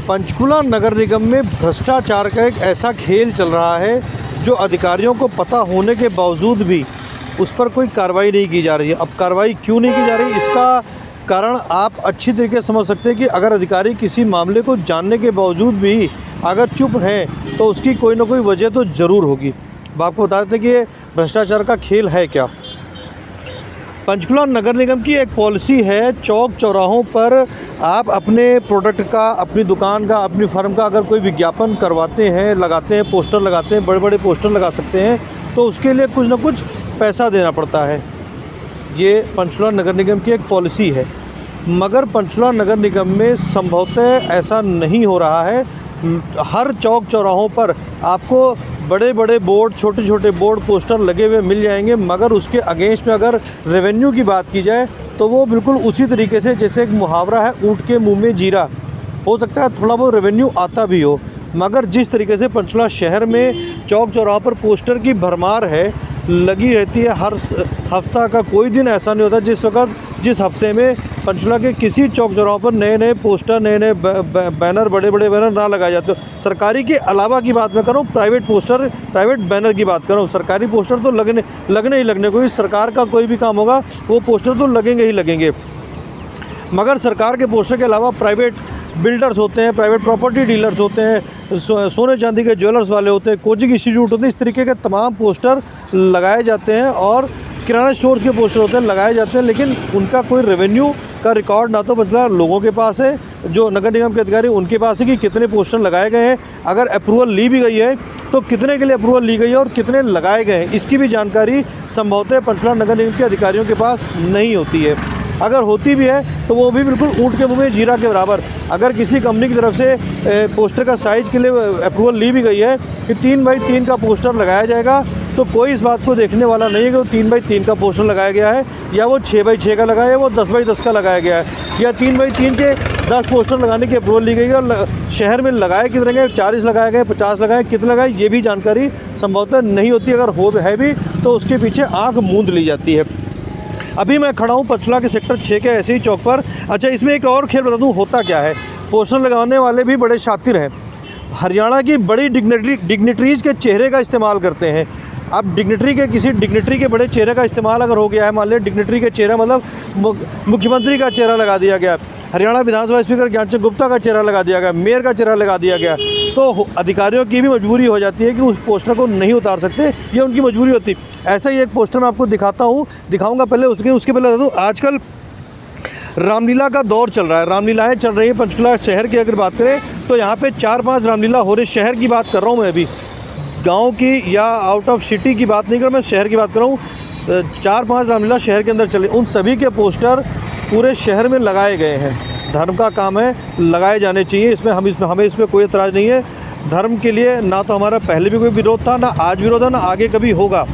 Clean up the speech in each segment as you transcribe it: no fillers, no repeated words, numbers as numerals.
पंचकुला नगर निगम में भ्रष्टाचार का एक ऐसा खेल चल रहा है जो अधिकारियों को पता होने के बावजूद भी उस पर कोई कार्रवाई नहीं की जा रही है। अब कार्रवाई क्यों नहीं की जा रही, इसका कारण आप अच्छी तरीके से समझ सकते हैं कि अगर अधिकारी किसी मामले को जानने के बावजूद भी अगर चुप हैं तो उसकी कोई ना कोई वजह तो ज़रूर होगी। अब आपको बता देते हैं कि ये भ्रष्टाचार का खेल है क्या। पंचकुला नगर निगम की एक पॉलिसी है, चौक चौराहों पर आप अपने प्रोडक्ट का, अपनी दुकान का, अपनी फर्म का अगर कोई विज्ञापन करवाते हैं, लगाते हैं, पोस्टर लगाते हैं, बड़े बड़े पोस्टर लगा सकते हैं, तो उसके लिए कुछ ना कुछ पैसा देना पड़ता है। ये पंचकुला नगर निगम की एक पॉलिसी है, मगर पंचकुला नगर निगम में संभवतः ऐसा नहीं हो रहा है। हर चौक चौराहों पर आपको बड़े बड़े बोर्ड, छोटे छोटे बोर्ड, पोस्टर लगे हुए मिल जाएंगे, मगर उसके अगेंस्ट में अगर रेवेन्यू की बात की जाए तो वो बिल्कुल उसी तरीके से, जैसे एक मुहावरा है, ऊँट के मुंह में जीरा। हो सकता है थोड़ा बहुत रेवेन्यू आता भी हो, मगर जिस तरीके से पंचकुला शहर में चौक चौराहों पर पोस्टर की भरमार है, लगी रहती है, हर हफ्ता का कोई दिन ऐसा नहीं होता जिस हफ्ते में पंचकुला के किसी चौक चौराहों पर नए नए पोस्टर, नए नए बैनर, बड़े बड़े बैनर ना लगाए जाते हो। सरकारी के अलावा की बात मैं करूँ, प्राइवेट पोस्टर, प्राइवेट बैनर की बात करूँ, सरकारी पोस्टर तो लगने ही लगने, कोई सरकार का कोई भी काम होगा वो पोस्टर तो लगेंगे ही लगेंगे। मगर सरकार के पोस्टर के अलावा प्राइवेट बिल्डर्स होते हैं, प्राइवेट प्रॉपर्टी डीलर्स होते हैं, सोने चांदी के ज्वेलर्स वाले होते हैं, कोचिंग इंस्टीट्यूट होते हैं, इस तरीके के तमाम पोस्टर लगाए जाते हैं और किराना स्टोर्स के पोस्टर होते हैं, लगाए जाते हैं, लेकिन उनका कोई रेवेन्यू का रिकॉर्ड ना तो मतलब लोगों के पास है, जो नगर निगम के अधिकारी उनके पास है कि कितने पोस्टर लगाए गए हैं, अगर अप्रूवल ली भी गई है तो कितने के लिए अप्रूवल ली गई है और कितने लगाए गए हैं, इसकी भी जानकारी संभवतः पंचकुला नगर निगम के अधिकारियों के पास नहीं होती है। अगर होती भी है तो वो भी बिल्कुल ऊँट के मुँह में जीरा के बराबर। अगर किसी कंपनी की तरफ से पोस्टर का साइज़ के लिए अप्रूवल ली भी गई है कि 3x3 का पोस्टर लगाया जाएगा, तो कोई इस बात को देखने वाला नहीं है कि वो 3x3 का पोस्टर लगाया गया है या वो 6x6 का लगाया है, वो 10x10 का लगाया गया है, या 3x3 के 10 पोस्टर लगाने की अप्रूवल ली गई है और शहर में लगाए कितने गए, 40 लगाए गए, 50 लगाए, कितने लगाए, ये भी जानकारी संभवतः नहीं होती। अगर हो है भी तो उसके पीछे आँख मूंद ली जाती है। अभी मैं खड़ा हूँ पंचकुला के सेक्टर 6 के ऐसे ही चौक पर। अच्छा, इसमें एक और खेल बता दूँ होता क्या है। पोस्टर लगाने वाले भी बड़े शातिर हैं, हरियाणा की बड़ी डिग्निटरीज़ के चेहरे का इस्तेमाल करते हैं। अब किसी डिग्निटरी के बड़े चेहरे का इस्तेमाल अगर हो गया है, मान लिया डिग्निटरी के चेहरा मतलब मुख्यमंत्री का चेहरा लगा दिया गया, हरियाणा विधानसभा स्पीकर ज्ञानचंद गुप्ता का चेहरा लगा दिया गया, मेयर का चेहरा लगा दिया गया, तो अधिकारियों की भी मजबूरी हो जाती है कि उस पोस्टर को नहीं उतार सकते, ये उनकी मजबूरी होती है। ऐसा ही एक पोस्टर मैं आपको दिखाऊंगा। पहले उसके पहले बता दूँ, आजकल रामलीला का दौर चल रहा है, रामलीलाएँ चल रही है पंचकुला शहर की। अगर बात करें तो यहाँ पे 4-5 रामलीला हो रही। शहर की बात कर रहा हूँ मैं, अभी गांव की या आउट ऑफ सिटी की बात नहीं कर रहा, मैं शहर की बात कर रहा हूँ। 4-5 रामलीला शहर के अंदर चले, उन सभी के पोस्टर पूरे शहर में लगाए गए हैं। धर्म का काम है, लगाए जाने चाहिए, हमें इसमें कोई एतराज़ नहीं है। धर्म के लिए ना तो हमारा पहले भी कोई विरोध था, ना आज विरोध है, ना आगे कभी होगा।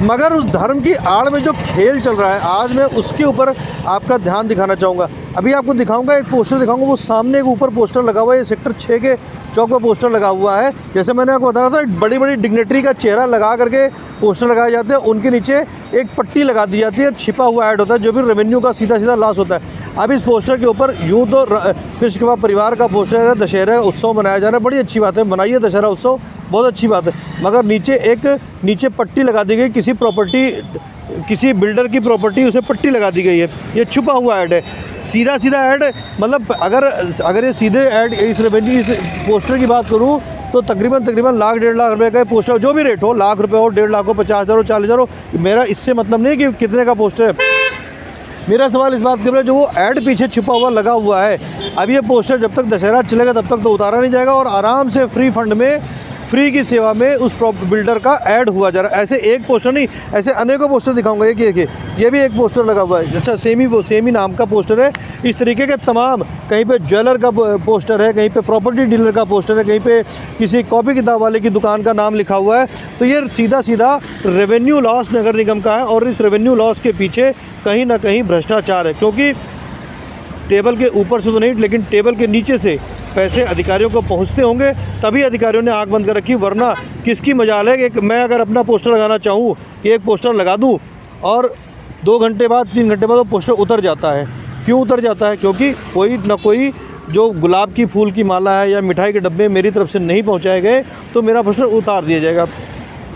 मगर उस धर्म की आड़ में जो खेल चल रहा है, आज मैं उसके ऊपर आपका ध्यान दिखाना चाहूँगा। अभी आपको दिखाऊंगा, एक पोस्टर दिखाऊंगा, वो सामने एक ऊपर पोस्टर लगा हुआ है, सेक्टर 6 के चौक पर पोस्टर लगा हुआ है। जैसे मैंने आपको बता रहा था, बड़ी बड़ी डिग्निटरी का चेहरा लगा करके पोस्टर लगाए जाते हैं, उनके नीचे एक पट्टी लगा दी जाती है, छिपा हुआ ऐड होता है, जो भी रेवेन्यू का सीधा लॉस होता है। अब इस पोस्टर के ऊपर यूँ तो कृष्ण कृपा परिवार का पोस्टर है, दशहरा उत्सव मनाया जा रहा है, बड़ी अच्छी बात है, मनाइए दशहरा उत्सव, बहुत अच्छी बात है। मगर नीचे पट्टी लगा दी गई, किसी बिल्डर की प्रॉपर्टी, उसे पट्टी लगा दी गई है। ये छुपा हुआ ऐड है, सीधा ऐड, मतलब अगर ये सीधे ऐड, इस पोस्टर की बात करूँ तो तकरीबन 1-1.5 लाख रुपए का पोस्टर, जो भी रेट हो, लाख रुपए हो, 1.5 लाख हो, 50,000 हो, 40,000 हो, मेरा इससे मतलब नहीं कि कितने का पोस्टर है। मेरा सवाल इस बात के ऊपर, जो वो ऐड पीछे छुपा हुआ लगा हुआ है, अब ये पोस्टर जब तक दशहरा चलेगा तब तक तो उतारा नहीं जाएगा और आराम से फ्री फंड में, फ्री की सेवा में उस बिल्डर का ऐड हुआ जा रहा है। ऐसे एक पोस्टर नहीं, ऐसे अनेकों पोस्टर दिखाऊंगा। ये भी एक पोस्टर लगा हुआ है। अच्छा, सेम ही नाम का पोस्टर है। इस तरीके के तमाम, कहीं पे ज्वेलर का पोस्टर है, कहीं पे प्रॉपर्टी डीलर का पोस्टर है, कहीं पे किसी कॉपी किताब वाले की दुकान का नाम लिखा हुआ है। तो ये सीधा रेवेन्यू लॉस नगर निगम का है और इस रेवेन्यू लॉस के पीछे कहीं ना कहीं भ्रष्टाचार है, क्योंकि टेबल के ऊपर से तो नहीं, लेकिन टेबल के नीचे से पैसे अधिकारियों को पहुंचते होंगे, तभी अधिकारियों ने आंख बंद कर रखी, वरना किसकी मजाल है कि मैं अगर अपना पोस्टर लगाना चाहूँ कि एक पोस्टर लगा दूँ और 2 घंटे बाद, 3 घंटे बाद वो पोस्टर उतर जाता है। क्यों उतर जाता है? क्योंकि कोई ना कोई जो गुलाब की फूल की माला है या मिठाई के डब्बे मेरी तरफ से नहीं पहुंचाए गए तो मेरा पोस्टर उतार दिया जाएगा।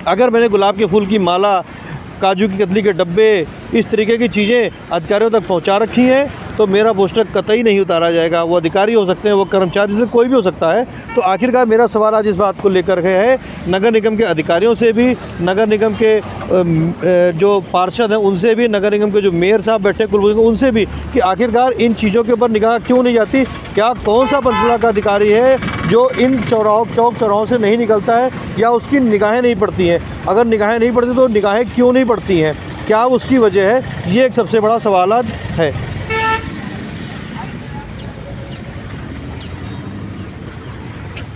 अगर मैंने गुलाब के फूल की माला, काजू की कतली के डब्बे, इस तरीके की चीज़ें अधिकारियों तक पहुंचा रखी हैं तो मेरा पोस्टर कतई नहीं उतारा जाएगा। वो अधिकारी हो सकते हैं, वो कर्मचारी से कोई भी हो सकता है। तो आखिरकार मेरा सवाल आज इस बात को लेकर के है, नगर निगम के अधिकारियों से भी, नगर निगम के जो पार्षद हैं उनसे भी, नगर निगम के जो मेयर साहब बैठे कुलपति उनसे भी, कि आखिरकार इन चीज़ों के ऊपर निगाह क्यों नहीं जाती। क्या कौन सा पंचकुला का अधिकारी है जो इन चौक चौराहों से नहीं निकलता है या उसकी निगाहें नहीं पड़ती हैं। अगर निगाहें नहीं पड़ती तो निगाहें क्यों नहीं पड़ती हैं, क्या उसकी वजह है, ये एक सबसे बड़ा सवाल आज है।